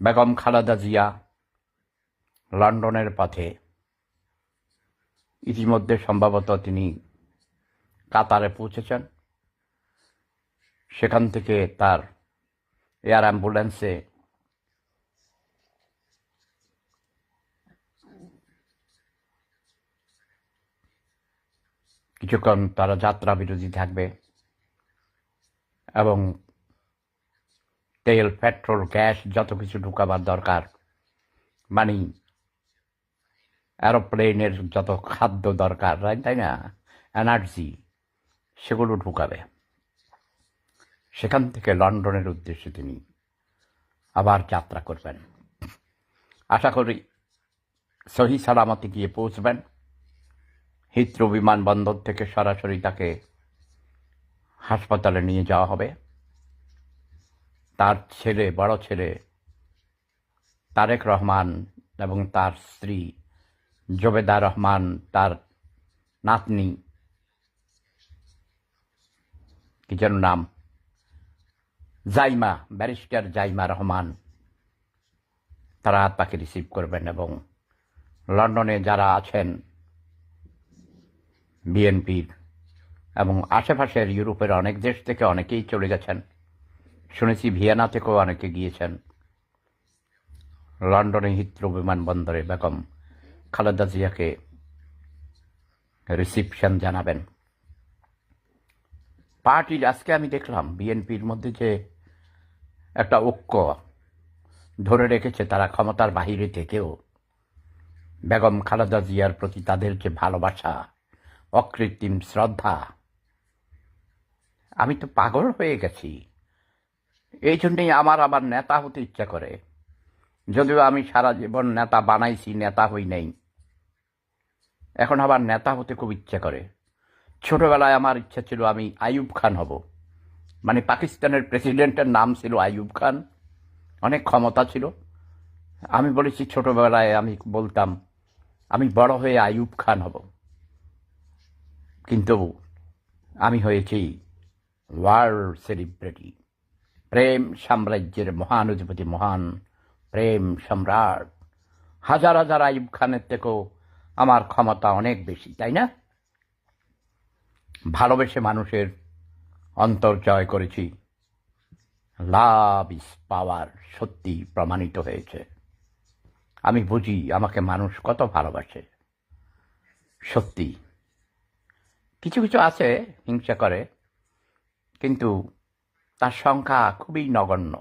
বেগম খালেদা জিয়া লন্ডনের পথে। ইতিমধ্যে সম্ভবত তিনি কাতারে পৌঁছেছেন। সেখান থেকে তার এয়ার অ্যাম্বুলেন্সে কিছুক্ষণ তারা যাত্রা বিরতি থাকবে এবং তেল, পেট্রোল, গ্যাস যত কিছু ঢুকাবার দরকার, মানে এরোপ্লেনের যত খাদ্য দরকার, তাই না, এনার্জি, সেগুলো ঢুকাবে। সেখান থেকে লন্ডনের উদ্দেশ্যে তিনি আবার যাত্রা করবেন। আশা করি সহি সালামতে গিয়ে পৌঁছবেন। হিথ্রো বিমানবন্দর থেকে সরাসরি তাকে হাসপাতালে নিয়ে যাওয়া হবে। তার ছেলে, বড় ছেলে তারেক রহমান এবং তার স্ত্রী জবেদা রহমান, তার নাতনি, কি যেন নাম, জাইমা, ব্যারিস্টার জাইমা রহমান, তারা তাকে রিসিভ করবেন। এবং লন্ডনে যারা আছেন বিএনপির এবং আশেপাশের ইউরোপের অনেক দেশ থেকে অনেকেই চলে গেছেন, শুনেছি ভিয়েনা থেকেও অনেকে গিয়েছেন। লন্ডনে হিথ্রো বিমানবন্দরে বেগম খালেদা জিয়াকে রিসিপশন জানাবেন। পার্টির আজকে আমি দেখলাম বিএনপির মধ্যে যে একটা ঐক্য ধরে রেখেছে, তারা ক্ষমতার বাহিরে থেকেও বেগম খালেদা জিয়ার প্রতি তাদের যে ভালোবাসা, অকৃত্রিম শ্রদ্ধা, আমি তো পাগল হয়ে গেছি। এই জন্যেই আমার আবার নেতা হতে ইচ্ছা করে, যদিও আমি সারা জীবন নেতা বানাইছি, নেতা হই নাই। এখন আবার নেতা হতে খুব ইচ্ছা করে। ছোটবেলায় আমার ইচ্ছা ছিল আমি আইয়ুব খান হব, মানে পাকিস্তানের প্রেসিডেন্টের নাম ছিল আইয়ুব খান, অনেক ক্ষমতা ছিল। আমি বলেছি ছোটবেলায়, আমি বলতাম আমি বড় হয়ে আইয়ুব খান হব, কিন্তু আমি হয়েছি ওয়ার্ল্ড সেলিব্রিটি, প্রেম সাম্রাজ্যের মহানধিপতি, মহান প্রেম সম্রাট। হাজার হাজার আইয়ুব খানের থেকেও আমার ক্ষমতা অনেক বেশি, তাই না? ভালোবেসে মানুষের অন্তর জয় করেছি। লাভ ইজ পাওয়ার সত্যি প্রমাণিত হয়েছে। আমি বুঝি আমাকে মানুষ কত ভালোবাসে। সত্যি কিছু কিছু আছে হিংসা করে, কিন্তু তার সংখ্যা খুবই নগণ্য।